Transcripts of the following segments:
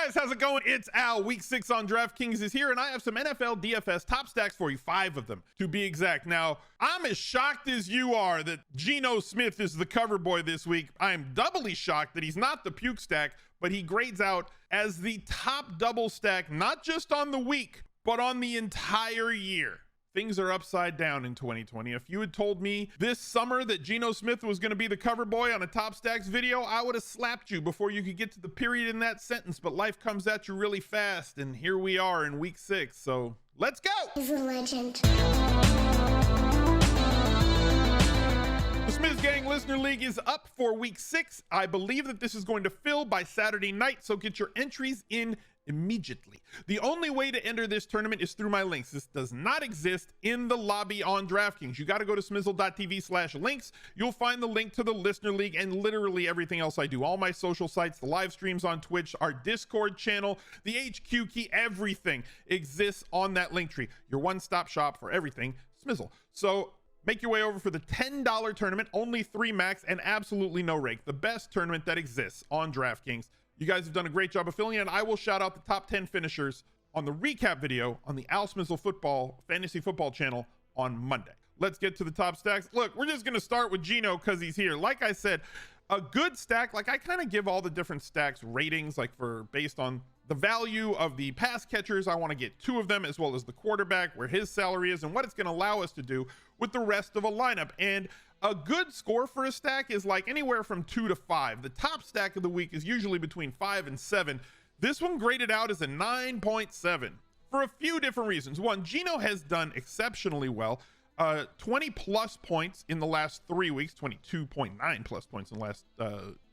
guys, how's it going? It's Al. Week 6 on DraftKings is here, and I have some NFL DFS top stacks for you, 5 of them to be exact. Now, I'm as shocked as you are that Geno Smith is the cover boy this week. I am doubly shocked that he's not the puke stack, but he grades out as the top double stack, not just on the week, but on the entire year. Things are upside down in 2020. If you had told me this summer that Geno Smith was going to be the cover boy on a top stacks video, I would have slapped you before you could get to the period in that sentence. But life comes at you really fast, and here we are in week 6. So let's go. He's a legend. The Smizz Gang Listener League is up for week 6. I believe that this is going to fill by Saturday night, so get your entries in immediately. The only way to enter this tournament is through my links. This does not exist in the lobby on DraftKings. You got to go to smizzle.tv/links. You'll find the link to the Listener League and literally everything else I do. All my social sites, the live streams on Twitch, our Discord channel, the HQ key, everything exists on that link tree. Your one-stop shop for everything Smizzle. So make your way over for the $10 tournament, only 3 max and absolutely no rake. The best tournament that exists on DraftKings. You guys have done a great job of filling in. I will shout out the top 10 finishers on the recap video on the Al Smizzle Football Fantasy Football channel on Monday. Let's get to the top stacks. Look, we're just going to start with Geno because he's here. Like I said, a good stack, like I kind of give all the different stacks ratings, like based on the value of the pass catchers. I want to get 2 of them, as well as the quarterback, where his salary is, and what it's going to allow us to do with the rest of a lineup. And a good score for a stack is like anywhere from 2 to 5. The top stack of the week is usually between 5 and 7. This one graded out as a 9.7 for a few different reasons. One, Geno has done exceptionally well. 20 plus points in the last 3 weeks, 22.9 plus points in the last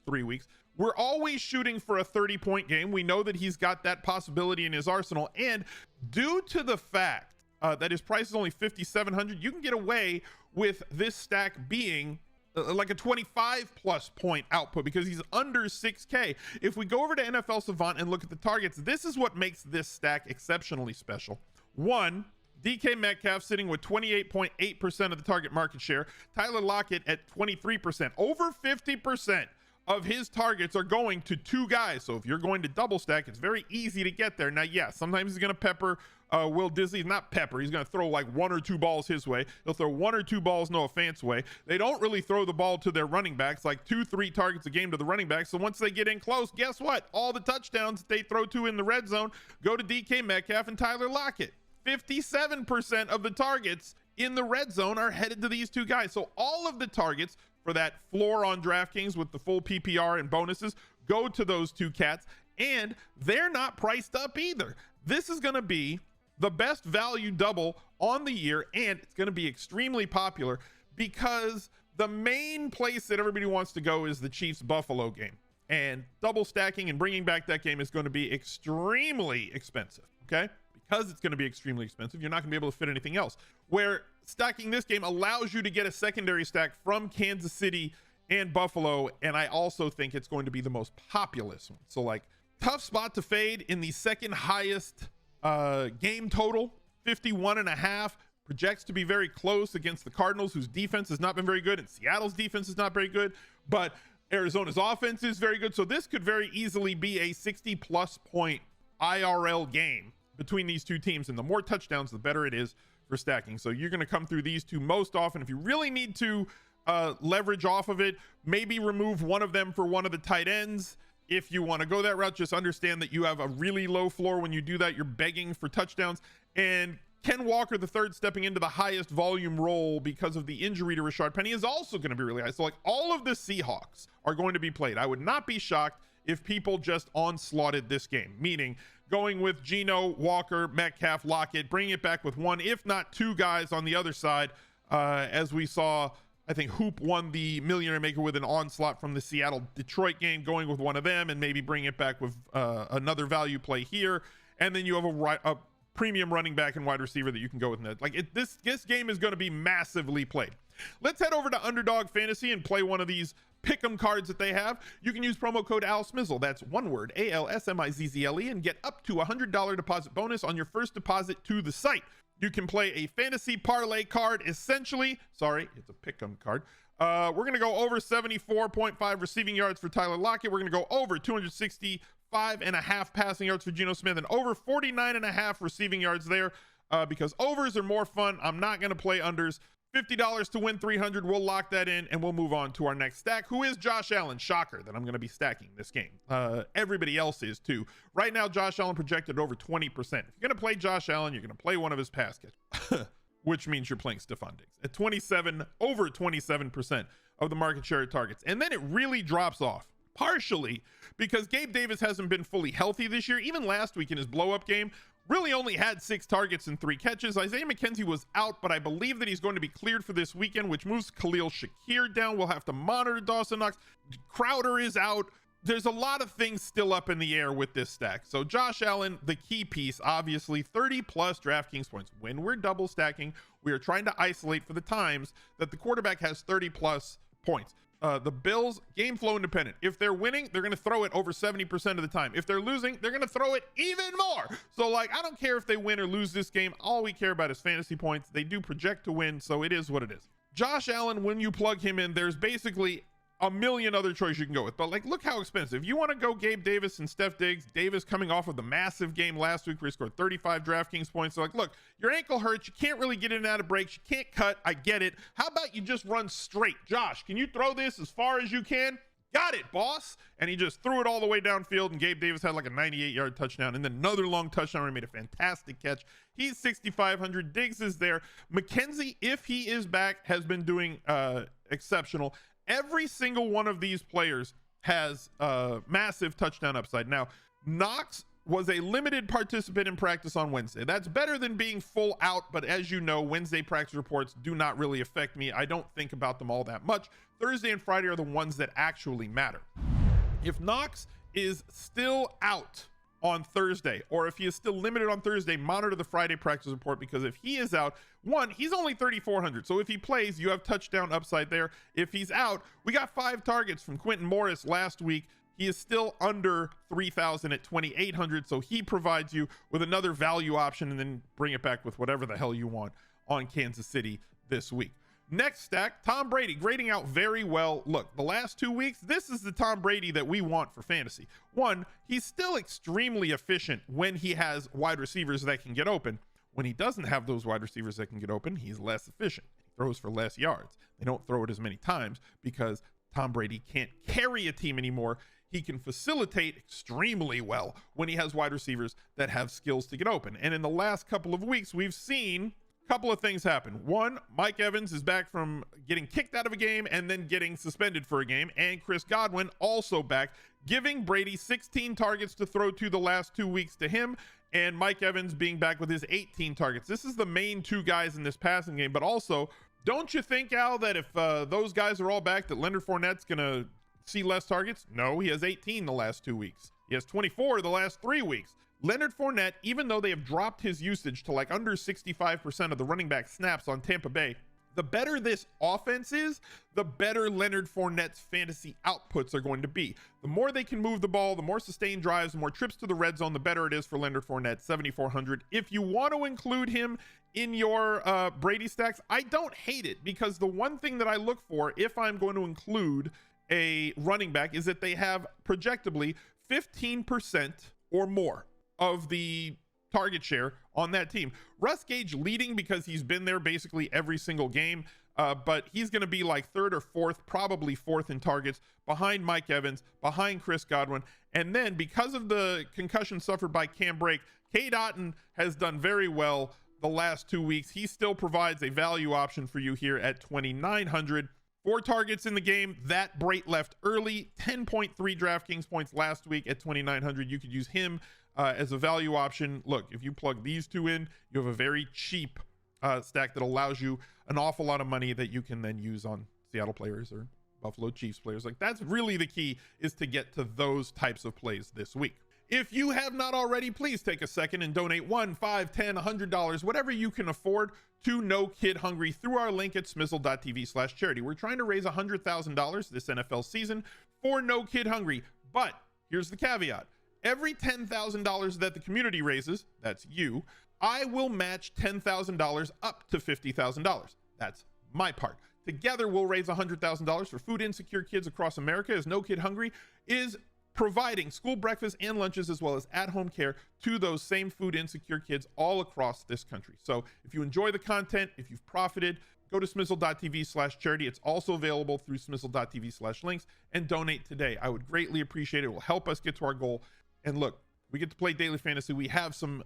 3 weeks. We're always shooting for a 30-point game. We know that he's got that possibility in his arsenal. And due to the fact that his price is only $5,700, you can get away with this stack being like a 25 plus point output because he's under 6K. If we go over to NFL Savant and look at the targets, this is what makes this stack exceptionally special. 1, DK Metcalf sitting with 28.8% of the target market share. Tyler Lockett at 23%. Over 50% of his targets are going to 2 guys. So if you're going to double stack, it's very easy to get there. Now, yeah, sometimes he's going to pepper Will Disley. Not pepper. He's going to throw like 1 or 2 balls his way. He'll throw 1 or 2 balls Noah Fant's way. They don't really throw the ball to their running backs, like 2-3 targets a game to the running backs. So once they get in close, guess what? All the touchdowns that they throw to in the red zone go to DK Metcalf and Tyler Lockett. 57% of the targets in the red zone are headed to these 2 guys. So all of the targets for that floor on DraftKings with the full PPR and bonuses go to those 2 cats, and they're not priced up either. This is going to be the best value double on the year, and it's going to be extremely popular because the main place that everybody wants to go is the Chiefs Buffalo game, and double stacking and bringing back that game is going to be extremely expensive. Okay, because it's going to be extremely expensive, you're not going to be able to fit anything else. Where stacking this game allows you to get a secondary stack from Kansas City and Buffalo, and I also think it's going to be the most populous one. So like tough spot to fade in the second highest game total, 51.5, projects to be very close against the Cardinals, whose defense has not been very good, and Seattle's defense is not very good, but Arizona's offense is very good. So this could very easily be a 60 plus point IRL game between these 2 teams, and the more touchdowns, the better it is for stacking. So you're going to come through these 2 most often. If you really need to leverage off of it, maybe remove one of them for one of the tight ends. If you want to go that route, just understand that you have a really low floor. When you do that, you're begging for touchdowns. And Ken Walker, the third, stepping into the highest volume role because of the injury to Rashard Penny, is also going to be really high. So like all of the Seahawks are going to be played. I would not be shocked if people just onslaughted this game, meaning going with Geno, Walker, Metcalf, Lockett, bringing it back with 1, if not 2 guys on the other side, as we saw. I think Hoop won the Millionaire Maker with an onslaught from the Seattle-Detroit game, going with one of them and maybe bring it back with another value play here. And then you have a premium running back and wide receiver that you can go with. This game is going to be massively played. Let's head over to Underdog Fantasy and play one of these pick'em cards that they have. You can use promo code ALSMIZZLE, that's one word, ALSMIZZLE, and get up to $100 deposit bonus on your first deposit to the site. You can play a fantasy parlay card, essentially. Sorry, it's a pick'em card. We're going to go over 74.5 receiving yards for Tyler Lockett. We're going to go over 260 5.5 passing yards for Geno Smith and over 49.5 receiving yards there, because overs are more fun. I'm not going to play unders. $50 to win 300. We'll lock that in and we'll move on to our next stack, who is Josh Allen. Shocker that I'm going to be stacking this game. Everybody else is too. Right now, Josh Allen projected over 20%. If you're going to play Josh Allen, you're going to play one of his pass catchers, which means you're playing Stephon Diggs at 27, over 27% of the market share targets. And then it really drops off, partially because Gabe Davis hasn't been fully healthy this year. Even last week in his blow-up game, really only had 6 targets and 3 catches. Isaiah McKenzie was out, but I believe that he's going to be cleared for this weekend, which moves Khalil Shakir down. We'll have to monitor Dawson Knox. Crowder is out. There's a lot of things still up in the air with this stack. So Josh Allen, the key piece, obviously 30 plus DraftKings points. When we're double stacking, we are trying to isolate for the times that the quarterback has 30 plus points. The Bills, game flow independent. If they're winning, they're going to throw it over 70% of the time. If they're losing, they're going to throw it even more. So, like, I don't care if they win or lose this game. All we care about is fantasy points. They do project to win, so it is what it is. Josh Allen, when you plug him in, there's basically a million other choices you can go with. But, like, look how expensive. You want to go Gabe Davis and Steph Diggs. Davis coming off of the massive game last week where he scored 35 DraftKings points. So, like, look, your ankle hurts. You can't really get in and out of breaks. You can't cut. I get it. How about you just run straight? Josh, can you throw this as far as you can? Got it, boss. And he just threw it all the way downfield, and Gabe Davis had like a 98-yard touchdown and then another long touchdown where he made a fantastic catch. He's 6,500. Diggs is there. McKenzie, if he is back, has been doing exceptional. Every single one of these players has massive touchdown upside. Now, Knox was a limited participant in practice on Wednesday. That's better than being full out, but as you know, Wednesday practice reports do not really affect me. I don't think about them all that much. Thursday and Friday are the ones that actually matter. If Knox is still out on Thursday, or if he is still limited on Thursday, monitor the Friday practice report, because if he is out, one, he's only 3,400. So if he plays, you have touchdown upside there. If he's out, we got 5 targets from Quintin Morris last week. He is still under 3,000 at 2,800. So he provides you with another value option, and then bring it back with whatever the hell you want on Kansas City this week. Next stack, Tom Brady grading out very well. Look, the last 2 weeks, this is the Tom Brady that we want for fantasy. One, he's still extremely efficient when he has wide receivers that can get open. When he doesn't have those wide receivers that can get open, he's less efficient. He throws for less yards. They don't throw it as many times because Tom Brady can't carry a team anymore. He can facilitate extremely well when he has wide receivers that have skills to get open. And in the last couple of weeks, we've seen couple of things happen. One, Mike Evans is back from getting kicked out of a game and then getting suspended for a game, and Chris Godwin also back, giving Brady 16 targets to throw to the last 2 weeks to him, and Mike Evans being back with his 18 targets. This is the main 2 guys in this passing game. But also, don't you think, Al, that if those guys are all back, that Leonard Fournette's gonna see less targets? No, he has 18 the last 2 weeks. He has 24 the last 3 weeks. Leonard Fournette, even though they have dropped his usage to like under 65% of the running back snaps on Tampa Bay, the better this offense is, the better Leonard Fournette's fantasy outputs are going to be. The more they can move the ball, the more sustained drives, the more trips to the red zone, the better it is for Leonard Fournette, 7,400. If you want to include him in your Brady stacks, I don't hate it, because the one thing that I look for if I'm going to include a running back is that they have projectably 15% or more of the target share on that team. Russ Gage leading because he's been there basically every single game, but he's going to be like 3rd or 4th, probably 4th in targets, behind Mike Evans, behind Chris Godwin. And then because of the concussion suffered by Cam Brake, Cade Otton has done very well the last 2 weeks. He still provides a value option for you here at 2,900. 4 targets in the game. That Brate left early. 10.3 DraftKings points last week at 2,900. You could use him as a value option. Look, if you plug these 2 in, you have a very cheap stack that allows you an awful lot of money that you can then use on Seattle players or Buffalo Chiefs players. Like, that's really the key, is to get to those types of plays this week. If you have not already, please take a second and donate $1, $5, $10, $100, whatever you can afford, to No Kid Hungry through our link at smizzle.tv/charity. We're trying to raise $100,000 this NFL season for No Kid Hungry. But here's the caveat. Every $10,000 that the community raises, that's you, I will match $10,000 up to $50,000. That's my part. Together, we'll raise $100,000 for food insecure kids across America, as No Kid Hungry is providing school breakfast and lunches as well as at-home care to those same food insecure kids all across this country. So if you enjoy the content, if you've profited, go to smizzle.tv/charity. It's also available through smizzle.tv/links, and donate today. I would greatly appreciate it. It will help us get to our goal. And look, we get to play daily fantasy. We have some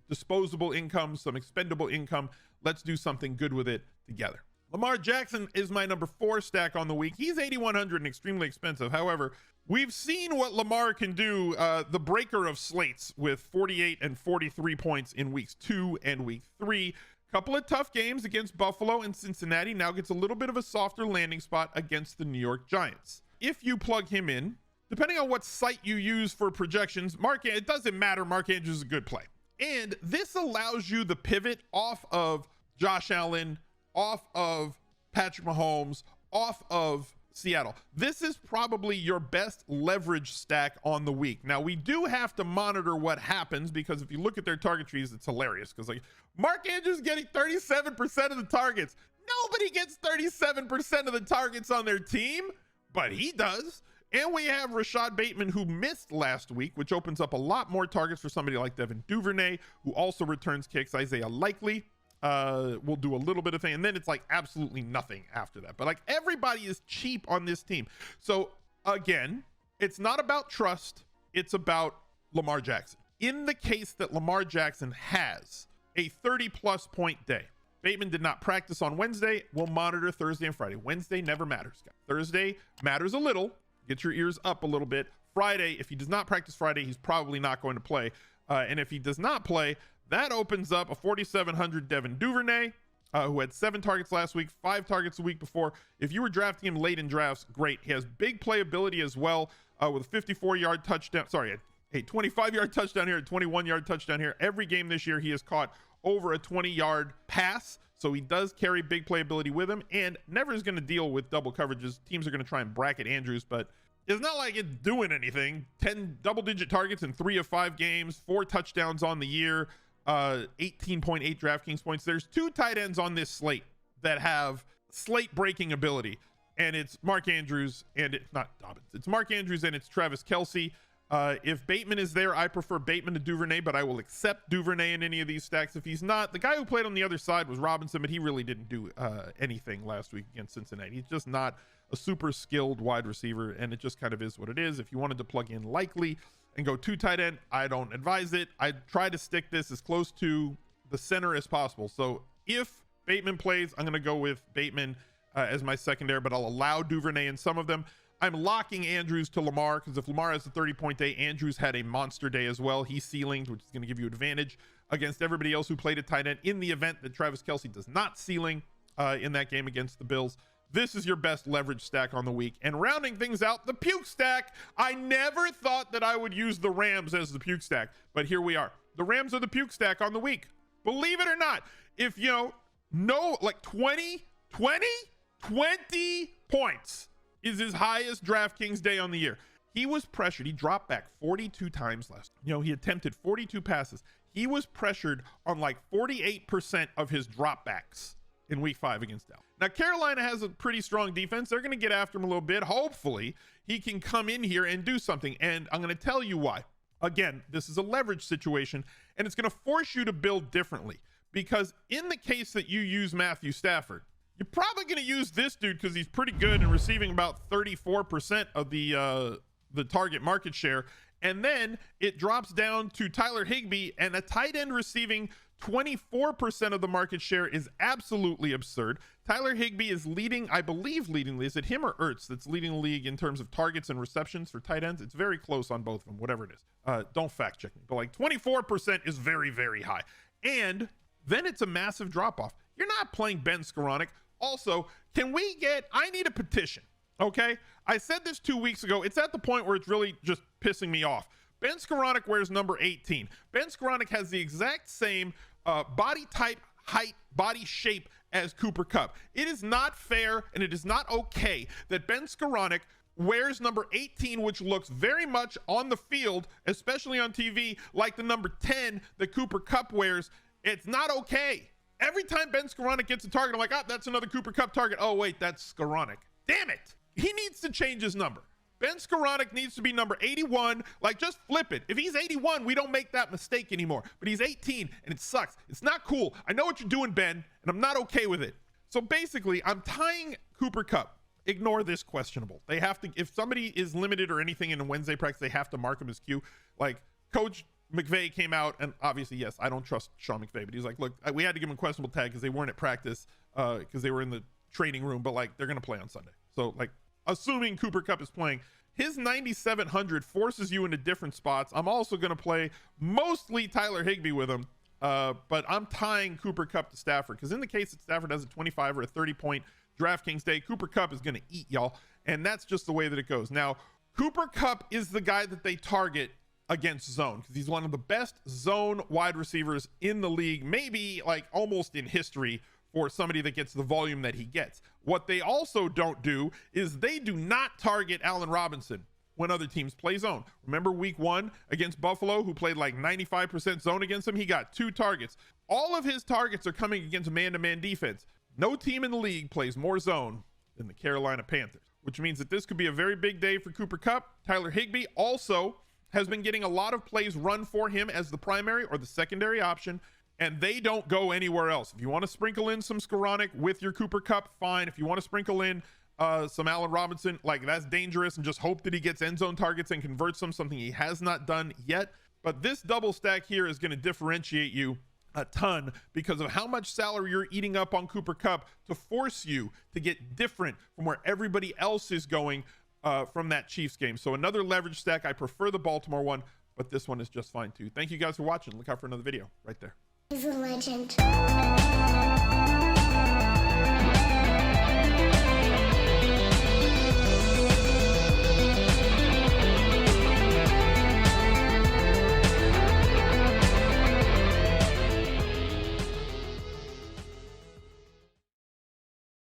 disposable income, some expendable income. Let's do something good with it together. Lamar Jackson is my number 4 stack on the week. He's 8,100 and extremely expensive. However, we've seen what Lamar can do, the breaker of slates, with 48 and 43 points in weeks 2 and week 3. Couple of tough games against Buffalo and Cincinnati. Now gets a little bit of a softer landing spot against the New York Giants. If you plug him in, depending on what site you use for projections, it doesn't matter. Mark Andrews is a good play. And this allows you the pivot off of Josh Allen, off of Patrick Mahomes, off of Seattle. This is probably your best leverage stack on the week. Now, we do have to monitor what happens, because if you look at their target trees, it's hilarious, because like Mark Andrews getting 37% of the targets. Nobody gets 37% of the targets on their team, but he does. And we have Rashad Bateman, who missed last week, which opens up a lot more targets for somebody like Devin Duvernay, who also returns kicks. Isaiah Likely will do a little bit of thing, and then it's like absolutely nothing after that. But like, everybody is cheap on this team. So again, it's not about trust, it's about Lamar Jackson. In the case that Lamar Jackson has a 30+ point day, Bateman did not practice on Wednesday. We'll monitor Thursday and Friday. Wednesday never matters, guys. Thursday matters a little. Get your ears up a little bit. Friday, if he does not practice Friday, he's probably not going to play. And if he does not play, that opens up a 4,700 Devin Duvernay, who had 7 targets last week, 5 targets a week before. If you were drafting him late in drafts, great. He has big playability as well, with a 54-yard touchdown. Sorry, a 25-yard touchdown here, a 21-yard touchdown here. Every game this year, he has caught over a 20-yard pass. So he does carry big playability with him, and never is going to deal with double coverages. Teams are going to try and bracket Andrews, but it's not like it's doing anything. 10 double-digit targets in 3 of 5 games, 4 touchdowns on the year, 18.8 DraftKings points. There's 2 tight ends on this slate that have slate-breaking ability, and it's Mark Andrews, and it's not Dobbins. It's Mark Andrews, and it's Travis Kelce. If Bateman is there, I prefer Bateman to Duvernay, but I will accept Duvernay in any of these stacks. If he's not, the guy who played on the other side was Robinson, but he really didn't do anything last week against Cincinnati. He's just not a super skilled wide receiver, and it just kind of is what it is. If you wanted to plug in Likely and go 2 tight end, I don't advise it. I try to stick this as close to the center as possible. So if Bateman plays, I'm going to go with Bateman as my secondary, but I'll allow Duvernay in some of them. I'm locking Andrews to Lamar, because if Lamar has a 30-point day, Andrews had a monster day as well. He ceilinged, which is going to give you advantage against everybody else who played at tight end in the event that Travis Kelce does not ceiling in that game against the Bills. This is your best leverage stack on the week. And rounding things out, the puke stack. I never thought that I would use the Rams as the puke stack, but here we are. The Rams are the puke stack on the week. Believe it or not, if you know, like 20 points is his highest DraftKings day on the year. He was pressured. He dropped back 42 times last. He attempted 42 passes. He was pressured on like 48% of his dropbacks in week 5 against Dallas. Now, Carolina has a pretty strong defense. They're going to get after him a little bit. Hopefully, he can come in here and do something. And I'm going to tell you why. Again, this is a leverage situation, and it's going to force you to build differently. Because in the case that you use Matthew Stafford, you're probably going to use this dude because he's pretty good and receiving about 34% of the target market share. And then it drops down to Tyler Higbee, and a tight end receiving 24% of the market share is absolutely absurd. Tyler Higbee is leading, I believe is it him or Ertz that's leading the league in terms of targets and receptions for tight ends? It's very close on both of them, whatever it is. Don't fact check me, but like 24% is very, very high. And then it's a massive drop off. You're not playing Ben Skowronek. Also, I need a petition, okay? I said this 2 weeks ago. It's at the point where it's really just pissing me off. Ben Skowronek wears number 18. Ben Skowronek has the exact same body type, height, body shape as Cooper KUPP. It is not fair, and it is not okay that Ben Skowronek wears number 18, which looks very much on the field, especially on TV, like the number 10 that Cooper KUPP wears. It's not okay. Every time Ben Skowronek gets a target, I'm like, that's another Cooper KUPP target. Oh, wait, that's Skowronek. Damn it. He needs to change his number. Ben Skowronek needs to be number 81. Like, just flip it. If he's 81, we don't make that mistake anymore. But he's 18, and it sucks. It's not cool. I know what you're doing, Ben, and I'm not okay with it. So basically, I'm tying Cooper Kupp. Ignore this questionable. They have to, if somebody is limited or anything in a Wednesday practice, they have to mark him as Q. Like, Coach McVay came out, and obviously, yes, I don't trust Sean McVay, but he's like, look, we had to give him a questionable tag because they weren't at practice, because they were in the training room, but like, they're going to play on Sunday. So like, assuming Cooper Kupp is playing, his 9,700 forces you into different spots. I'm also going to play mostly Tyler Higbee with him, but I'm tying Cooper Kupp to Stafford, because in the case that Stafford has a 25 or a 30-point DraftKings day, Cooper Kupp is going to eat y'all, and that's just the way that it goes. Now, Cooper Kupp is the guy that they target against zone, because he's one of the best zone wide receivers in the league, maybe like almost in history, for somebody that gets the volume that he gets. What they also don't do is they do not target Allen Robinson when other teams play zone. Remember week 1 against Buffalo, who played like 95% zone against him? He got 2 targets. All of his targets are coming against man-to-man defense. No team in the league plays more zone than the Carolina Panthers, which means that this could be a very big day for Cooper Kupp. Tyler Higbee also has been getting a lot of plays run for him as the primary or the secondary option, and they don't go anywhere else. If you want to sprinkle in some Skowronek with your Cooper Kupp, fine. If you want to sprinkle in some Allen Robinson, like, that's dangerous, and just hope that he gets end zone targets and converts them, something he has not done yet. But this double stack here is going to differentiate you a ton because of how much salary you're eating up on Cooper Kupp to force you to get different from where everybody else is going from that Chiefs game. So another leverage stack. I prefer the Baltimore one, but this one is just fine too. Thank you guys for watching. Look out for another video right there. He's a legend.